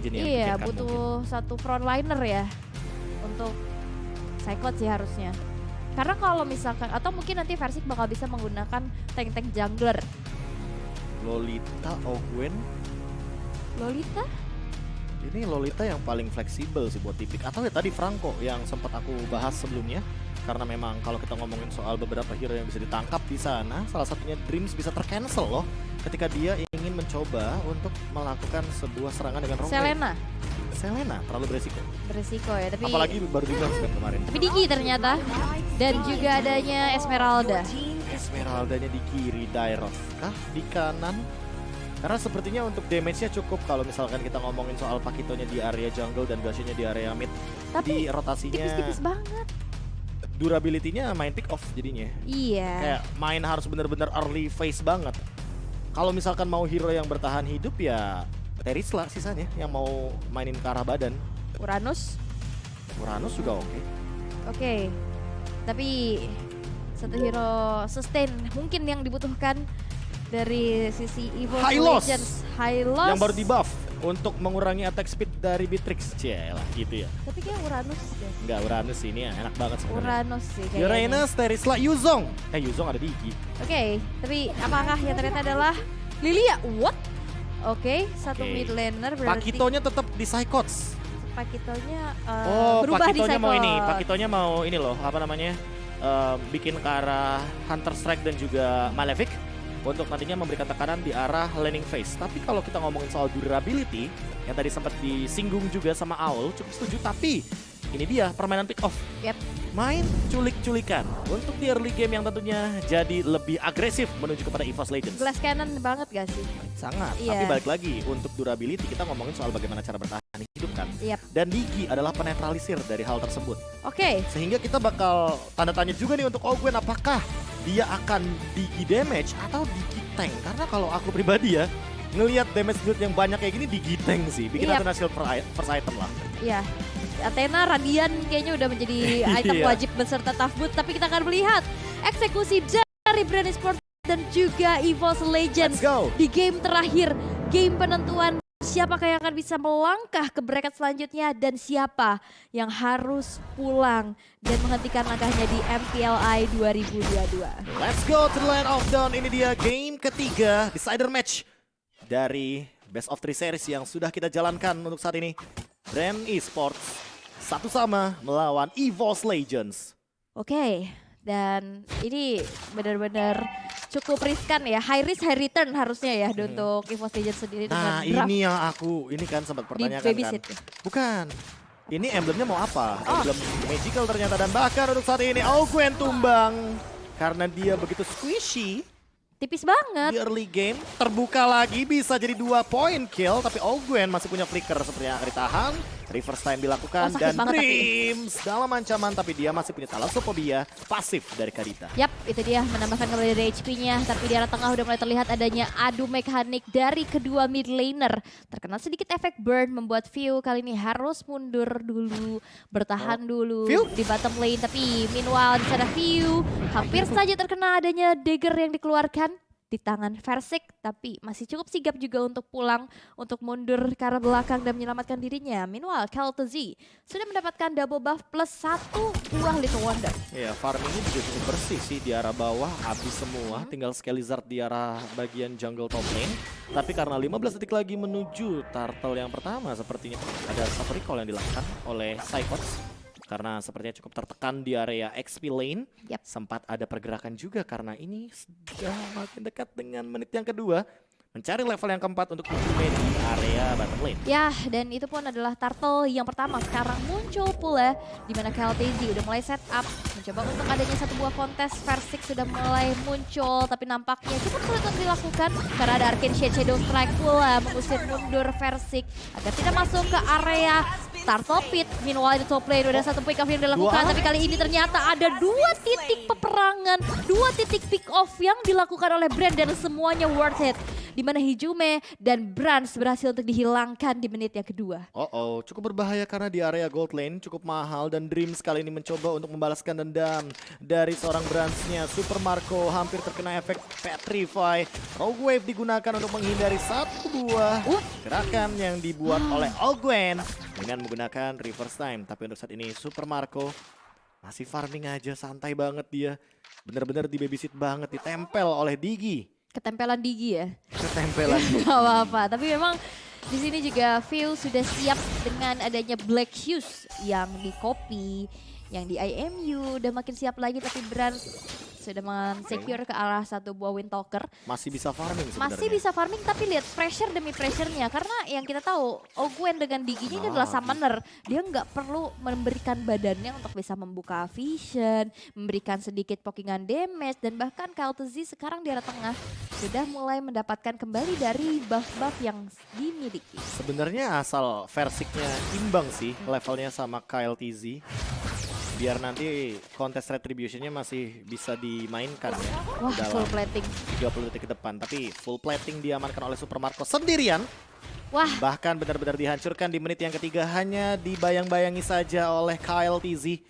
Legend yang Iya, dipikirkan butuh satu frontliner ya untuk Psychot sih harusnya. Karena kalau misalkan, atau mungkin nanti Versik bakal bisa menggunakan tank-tank jungler. Lolita, Ogwen. Lolita? Ini Lolita yang paling fleksibel sih buat tipik. Atau ya tadi Franco yang sempat aku bahas sebelumnya. Karena memang kalau kita ngomongin soal beberapa hero yang bisa ditangkap di sana, salah satunya Dreams bisa tercancel loh ketika dia ingin mencoba untuk melakukan sebuah serangan dengan Rong Wei. Selena terlalu beresiko. Beresiko ya, tapi Apalagi baru di kan kemarin. tapi Diki ternyata. Dan juga adanya Esmeralda. Esmeraldanya di kiri, Dairoth kah di kanan? Karena sepertinya untuk damage-nya cukup kalau misalkan kita ngomongin soal Pakitonya di area jungle dan Gasha-nya di area mid. Tapi di rotasinya tipis-tipis banget. durability-nya main pick off jadinya. Iya. Kayak main harus bener-bener early phase banget. Kalau misalkan mau hero yang bertahan hidup ya Teris lah sisanya yang mau mainin ke arah badan. Uranus. Uranus juga oke. Oke. Tapi satu hero sustain mungkin yang dibutuhkan dari sisi Evo Hylos. Legends. Hylos. Yang baru di buff untuk mengurangi attack speed dari Beatrix. Lah gitu ya. Tapi kayak Uranus deh. Enggak, Uranus ini ya enak banget sebenarnya. Uranus sih kayaknya. Uranus, Terisla, Yuzong. Yuzong ada di Iggy. Oke, tapi apakah yang ternyata adalah Lilia? What? Oke, satu Oke. mid laner berarti Pakitonya tetap di Psychots. Pakitonya Oh, berubah di Pakitonya mau Psychot. ini. Pakitonya mau ini loh, apa namanya? Bikin ke arah Hunter Strike dan juga Malefic untuk nantinya memberikan tekanan di arah laning phase. Tapi kalau kita ngomongin soal durability, yang tadi sempat disinggung juga sama Aul, cukup setuju. Tapi ini dia permainan pick off. Yep. Main culik-culikan untuk di early game yang tentunya jadi lebih agresif menuju kepada EVOS Legends. Glass cannon banget gak sih? Sangat. Iya. Tapi balik lagi untuk durability kita ngomongin soal bagaimana cara bertahan hidup kan. Yep. Dan Digi adalah penetralisir dari hal tersebut. Oke, Sehingga kita bakal tanda tanya juga nih untuk Ogwen apakah dia akan Digi damage atau Digi tank. Karena kalau aku pribadi ya ngelihat damage build yang banyak kayak gini Digi tank sih. Bikin Yep. Athena Shield first item lah. iya. Athena Radian kayaknya udah menjadi item Iya. wajib beserta tough boot. Tapi kita akan melihat eksekusi dari Brand Esports dan juga EVOS Legends Let's go. di game terakhir. Game penentuan siapakah yang akan bisa melangkah ke bracket selanjutnya dan siapa yang harus pulang dan menghentikan langkahnya di MPLI 2022. Let's go to the land of dawn. Ini dia game ketiga decider match dari Best of 3 series yang sudah kita jalankan untuk saat ini. Brand Esports satu sama melawan EVOS Legends. Oke, dan ini benar-benar cukup riskan ya. High risk, high return harusnya ya untuk EVOS Legends sendiri Nah dengan draft ini yang ini kan sempat di pertanyakan kan. babysit. Bukan. Ini emblemnya mau apa? Oh. Emblem magical ternyata dan bahkan untuk saat ini Ogwen tumbang. Karena dia begitu squishy Tipis banget. di early game. Terbuka lagi bisa jadi 2 point kill. Tapi Ogwen masih punya flicker seperti yang akan ditahan. Reverse time dilakukan Oh, sakit dan banget tapi. Dreams dalam ancaman. Tapi dia masih punya Thalassophobia pasif dari Kadita. Yap, itu dia menambahkan kembali dari HP-nya. Tapi di arah tengah udah mulai terlihat adanya adu mekanik dari kedua mid laner. Terkena sedikit efek burn membuat View kali ini harus mundur dulu, bertahan dulu View? di bottom lane. Tapi meanwhile di sana View hampir saja terkena adanya dagger yang dikeluarkan di tangan Versik, tapi masih cukup sigap juga untuk pulang, untuk mundur ke arah belakang dan menyelamatkan dirinya. Meanwhile, Kel'Thuzzi sudah mendapatkan double buff plus 1 buah Little Wonder. Ya, farmingnya juga cukup bersih sih di arah bawah, habis semua. Tinggal Skelizard di arah bagian jungle top lane. Tapi karena 15 detik lagi menuju turtle yang pertama, sepertinya ada satu recall yang dilakukan oleh Psychots. Karena sepertinya cukup tertekan di area XP lane. Yap. Sempat ada pergerakan juga karena ini sudah makin dekat dengan menit yang kedua. Mencari level yang keempat untuk ultimate di area bottom lane. Ya, dan itu pun adalah turtle yang pertama sekarang muncul pula, di mana Kel'Thuzzi udah mulai set up, mencoba untuk adanya satu buah kontes. Versik sudah mulai muncul, tapi nampaknya cukup sulit untuk dilakukan karena ada Arcane Shade Shadow Strike pula mengusir mundur Versik agar tidak masuk ke area Turtle Pit. Meanwhile di top lane udah satu pick off yang dilakukan, tapi kali ini ternyata ada 2 titik peperangan, 2 titik pick off yang dilakukan oleh Brand dan semuanya worth it. Di mana Hijume dan Brans berhasil untuk dihilangkan di menit yang kedua. Cukup berbahaya karena di area gold lane cukup mahal dan Dreams kali ini mencoba untuk membalaskan dendam dari seorang Bransnya. Super Marco hampir terkena efek Petrify. Rogue Wave digunakan untuk menghindari satu buah gerakan yang dibuat oleh Ogwen dengan menggunakan reverse time. Tapi untuk saat ini Super Marco masih farming aja, santai banget dia. Bener-bener di babysit banget, ditempel oleh Digi. Ketempelan Digi ya. Ketempelan. Gak apa-apa, tapi memang di sini juga Phil sudah siap dengan adanya Black Shoes yang di copy, yang di IMU, udah makin siap lagi, tapi Brand sudah men-secure ke arah satu buah Windtalker. Masih bisa farming sebenarnya. Masih bisa farming, tapi lihat pressure demi pressure-nya. Karena yang kita tahu, Ogwen dengan Digi ini adalah summoner. Dia nggak perlu memberikan badannya untuk bisa membuka vision, memberikan sedikit pokingan damage, dan bahkan Kaltezi sekarang di arah tengah sudah mulai mendapatkan kembali dari buff-buff yang dimiliki. Sebenarnya asal Versiknya imbang sih levelnya sama Kyle TZ. Biar nanti kontes retributionnya masih bisa dimainkan ya. Wah, dalam full plating. 30 detik ke depan. Tapi full plating diamankan oleh Super Marco sendirian. Wah, Bahkan benar-benar dihancurkan di menit yang ketiga hanya dibayang-bayangi saja oleh Kyle TZ.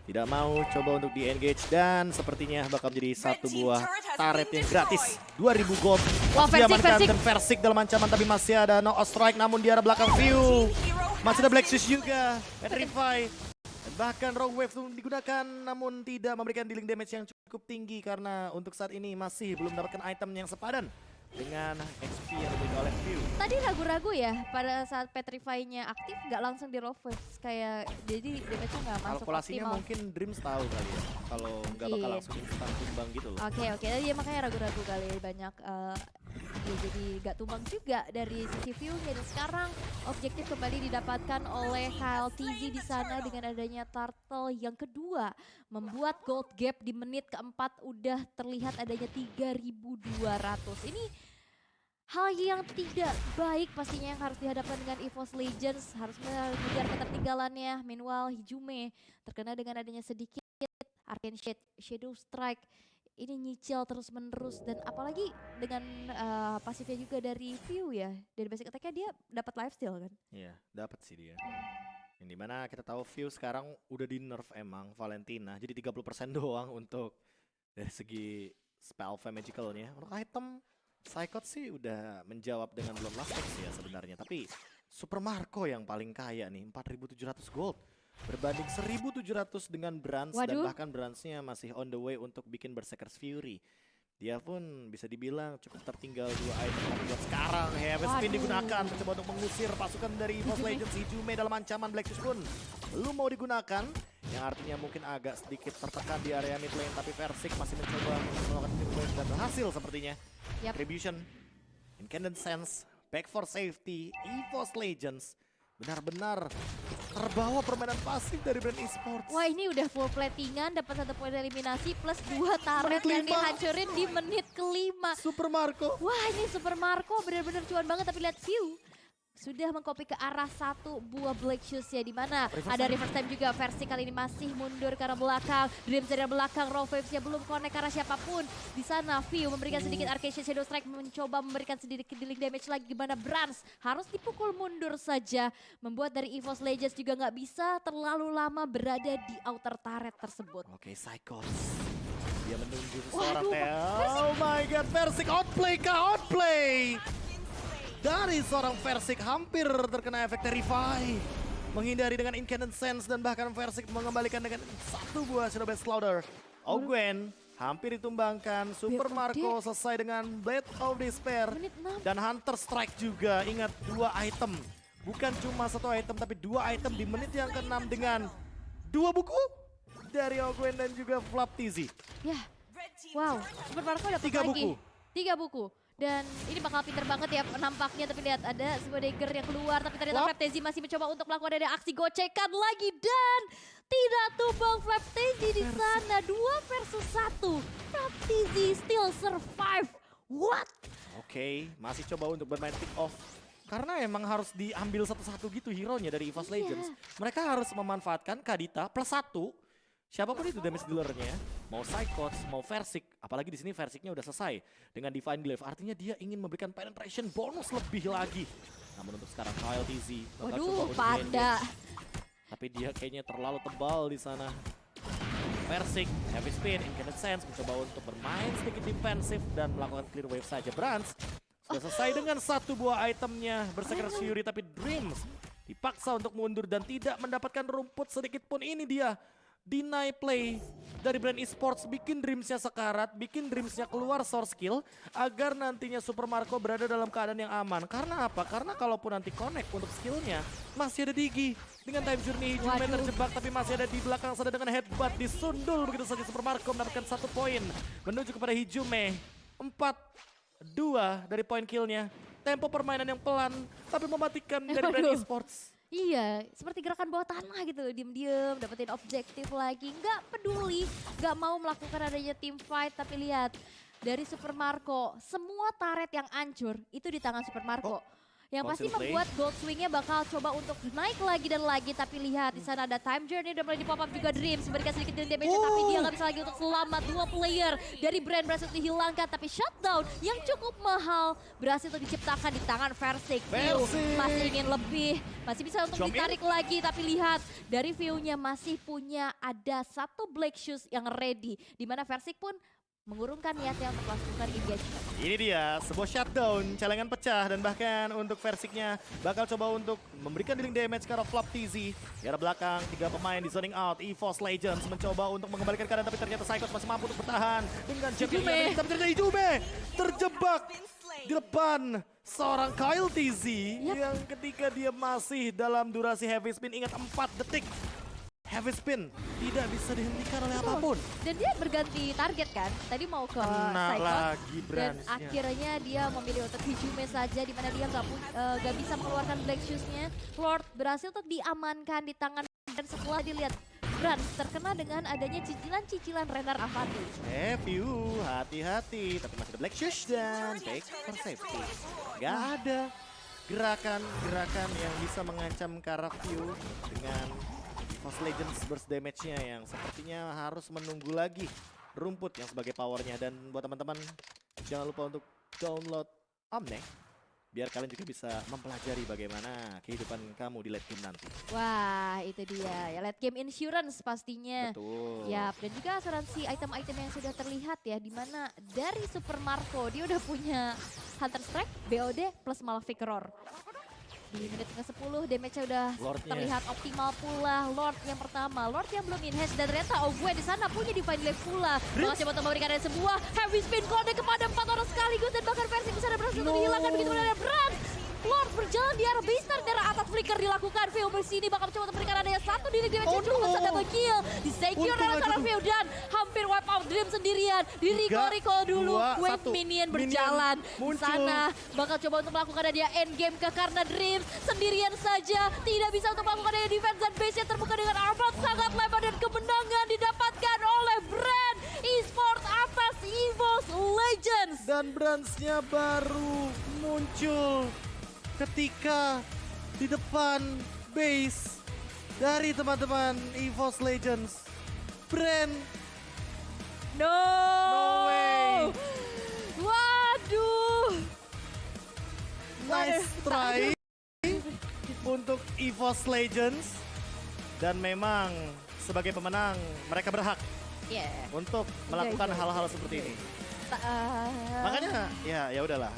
Tidak mau coba untuk di-engage dan sepertinya bakal menjadi satu buah turret yang gratis. 2000 gold. Wah, Diamankan Versik. dan Versik dalam ancaman tapi masih ada no strike namun di arah belakang view. Masih ada Black Shoes juga. Petrify. Dan bahkan Rogue Wave tuh digunakan namun tidak memberikan dealing damage yang cukup tinggi karena untuk saat ini masih belum mendapatkan item yang sepadan dengan XP yang diberikan oleh View. tadi ragu-ragu ya pada saat Petrify-nya aktif nggak langsung di Rogue Waves. Kayak jadi damage-nya nggak masuk Kalkulasinya optimal. mungkin Dreams tahu kali ya kalau nggak bakal Mungkin. langsung instan tumbang gitu loh. Oke, ya makanya ragu-ragu kali banyak ya jadi gak tumbang juga dari sisi view-nya. Dan sekarang objektif kembali didapatkan oleh Kyle TZ di sana dengan adanya Turtle yang kedua. Membuat gold gap di menit keempat udah terlihat adanya 3.200. Ini hal yang tidak baik pastinya yang harus dihadapkan dengan EVOS Legends. Harus mengejar ketertinggalannya. Meanwhile Hijume terkena dengan adanya sedikit Arcane Shadow Strike. Ini nyicil terus menerus dan apalagi dengan pasifnya juga dari View ya. Dari basic attack-nya dia dapat lifesteal kan. Iya, dapat sih dia. Yang dimana kita tahu View sekarang udah di nerf emang Valentina. Jadi 30% doang untuk dari segi spell magicalnya. Untuk item Psychot sih udah menjawab dengan belum last X ya sebenarnya. Tapi Super Marco yang paling kaya nih, 4.700 gold. Berbanding 1.700 dengan Brans dan bahkan Bransnya masih on the way untuk bikin Berserker's Fury. Dia pun bisa dibilang cukup tertinggal 2 item tapi buat sekarang Heavy Spin digunakan mencoba untuk mengusir pasukan dari EVOS Legends. Hijume dalam ancaman Black Shoes pun belum mau digunakan, yang artinya mungkin agak sedikit tertekan di area mid lane, tapi Versik masih mencoba melakukan team wave dan berhasil sepertinya. Retribution, Incandescence, Back for Safety, EVOS Legends benar-benar terbawa permainan pasif dari brand esports. Wah, ini udah full platingan, dapat 1 poin eliminasi plus 2 turret yang dihancurin di menit kelima. Super Marco. Wah, ini Super Marco benar-benar cuan banget, tapi lihat View sudah mengcopy ke arah satu buah Black Shoes ya, di mana ada reverse time juga. Versi kali ini masih mundur ke arah belakang. Dreams dari belakang, Raw Waves-nya belum connect ke arah siapapun. Di sana View memberikan sedikit Arcane Shadow Strike, mencoba memberikan sedikit dealing damage lagi, di mana Brans harus dipukul mundur saja. Membuat dari EVOS Legends juga nggak bisa terlalu lama berada di outer turret tersebut. Oke, Psychos. Dia menunggu seorang Oh my god, Versik outplay kah? Outplay! Dari seorang Versik hampir terkena efek Terrify. Menghindari dengan Incandescence dan bahkan Versik mengembalikan dengan satu buah Shadow Blade Slaughter. Ogwen hampir ditumbangkan. Super Marco selesai dengan Blade of Despair. Dan Hunter Strike juga. Ingat, 2 item. Bukan cuma 1 item tapi 2 item di menit yang ke-6 dengan 2 buku dari Ogwen dan juga Flap TZ. Ya, wow, Super Marco dapat 3 buku. 3 buku. Dan ini bakal pinter banget ya nampaknya, tapi lihat ada sebuah dagger yang keluar, tapi ternyata Flap TZ masih mencoba untuk melakukan ada aksi gocekan lagi dan tidak tumbang Flap TZ di sana. 2 versus 1. Flap TZ still survive. What? Oke, masih coba untuk bermain pick off. Karena emang harus diambil satu-satu gitu hero-nya dari EVOS Legends. Mereka harus memanfaatkan Kadita plus 1 Siapapun itu damage dealernya, mau Psychots, mau Versik, apalagi di sini Versiknya udah selesai dengan Divine Glaive. Artinya dia ingin memberikan penetration bonus lebih lagi. Namun untuk sekarang Kyle TZ bakal coba Waduh, untuk Panda. engage. Tapi dia kayaknya terlalu tebal di sana. Versik, Heavy Spin, Infinite Sense mencoba untuk bermain sedikit defensif dan melakukan clear wave saja. Brans sudah selesai dengan satu buah itemnya berseker Fury, tapi Dreams dipaksa untuk mundur dan tidak mendapatkan rumput sedikit pun. Ini dia deny play dari brand esports, bikin Dreamsnya sekarat, bikin Dreamsnya keluar source skill agar nantinya Super Marco berada dalam keadaan yang aman. Karena apa? Karena kalaupun nanti connect untuk skillnya masih ada Digi dengan time journey. Hijume terjebak tapi masih ada di belakang sana dengan headbutt disundul begitu saja. Super Marco mendapatkan 1 poin menuju kepada Hijume. 4-2 dari poin killnya. Tempo permainan yang pelan tapi mematikan dari brand esports. Iya, seperti gerakan bawah tanah gitu, diem-diem, dapetin objektif lagi. Nggak peduli, nggak mau melakukan adanya team fight. Tapi lihat, dari Super Marco, semua turret yang hancur itu di tangan Super Marco. Yang pasti Conceal play. membuat gold swingnya bakal coba untuk naik lagi dan lagi. Tapi lihat, di sana ada time journey, udah mulai di pop up juga Dreams. Memberikan sedikit damage, tapi dia nggak bisa lagi untuk selamat. 2 player dari brand berhasil dihilangkan. Tapi shutdown yang cukup mahal berhasil untuk diciptakan di tangan Versik. View masih ingin lebih, masih bisa untuk ditarik lagi. Tapi lihat, dari view-nya masih punya ada 1 Black Shoes yang ready. Dimana Versik pun mengurungkan niatnya untuk melakukan engagement. Ini dia, sebuah shutdown, celengan pecah dan bahkan untuk Versiknya bakal coba untuk memberikan dealing damage ke arah Flop TZ. Di arah belakang, 3 pemain di zoning out, EVOS Legends mencoba untuk mengembalikan keadaan tapi ternyata Psychos masih mampu untuk bertahan. Dengan Hijume, tapi ternyata Hijume terjebak di depan seorang Kyle TZ yang ketika dia masih dalam durasi heavy spin, ingat 4 detik. Heavy spin tidak bisa dihentikan oleh apapun. Dan dia berganti target kan. Tadi mau ke Kena Psychos. lagi Dan Bransnya. akhirnya dia memilih untuk Hijume saja. Dimana dia nggak bisa mengeluarkan Black Shoes-nya. Lord berhasil untuk diamankan di tangan. Dan setelah dilihat Brans terkena dengan adanya cicilan-cicilan Renner Avati. View, hati-hati. Tapi masih ada Black Shoes dan back for safety. Gak ada gerakan-gerakan yang bisa mengancam Kara View dengan EVOS Legends burst damage-nya yang sepertinya harus menunggu lagi rumput yang sebagai powernya. Dan buat teman-teman jangan lupa untuk download Omnek biar kalian juga bisa mempelajari bagaimana kehidupan kamu di late game nanti. Wah, itu dia ya, late game insurance pastinya. Betul. Yap, dan juga asuransi item-item yang sudah terlihat ya, dimana dari Super Marco dia udah punya Hunter Strike, BOD plus Malefic Roar. Di menit ke-10 damage-nya udah terlihat optimal pula. Lord yang pertama, Lord yang belum in-hash dan ternyata Ogwe di sana punya Divine Glaive pula. Bakal coba untuk memberikan ada sebuah heavy spin kode kepada 4 orang sekaligus dan bahkan Versik di sana berhasil untuk dihilangkan begitu ada Brand. Lord berjalan di arah base start, di arah atas flicker dilakukan. View bersini bakal coba untuk memberikan adanya 1 direct damage yang cukup besar double kill. Di secure oleh seorang View dan hampir wipe out Dream sendirian. Di recall dulu, wave minion berjalan. Di sana bakal coba untuk melakukan adanya endgame ke karena Dream sendirian saja. Tidak bisa untuk melakukan adanya defense dan base yang terbuka dengan armor sangat lebar. Dan kemenangan didapatkan oleh Brand Esports atas EVOS Legends. Dan Bransnya baru muncul ketika di depan base dari teman-teman EVOS Legends. Brand. No way. Waduh. Nice try untuk EVOS Legends. Dan memang sebagai pemenang mereka berhak untuk melakukan hal-hal seperti ini. Makanya ya udahlah.